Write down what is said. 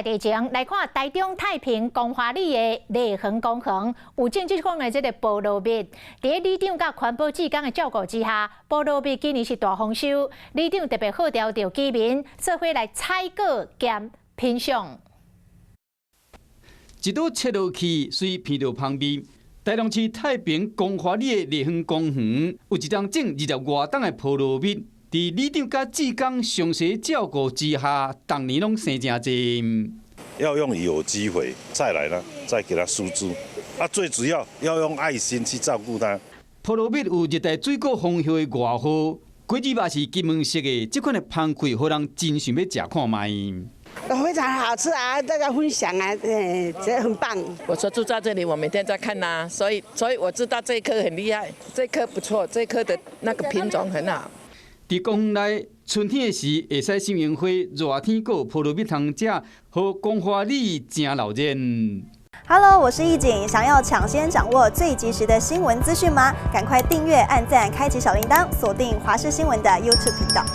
地前来看台中太平光华里的内恒公园，有政治讲的这个菠萝蜜，在里长甲环保志工的照顾之下，菠萝蜜今年是大丰收。里长特别号召着居民做伙来采果兼品尝。一道切落去，随闻到香味。台中市太平光华里的内恒公园有一张种20外档的菠萝蜜。 在里长甲志工详细照顾之下，当年拢生真济。要用有机肥，再来呢，再给它输出。最主要要用爱心去照顾它。菠萝蜜有热带水果风味的外好，果子嘛是金黄色的，这款的香气，互人真想要吃看卖。非常好吃啊！大家分享啊，这很棒。我说住在这里，我每天在看呐，所以我知道这一颗很厉害，这颗不错，这颗的那个品种很好。 在公园内，春天的时会使赏樱花，热天有菠萝蜜通吃，和光华里真闹热。Hello， 我是易景，想要抢先掌握最及时的新闻资讯吗？赶快订阅、按赞、开启小铃铛，锁定华视新闻的 YouTube 频道。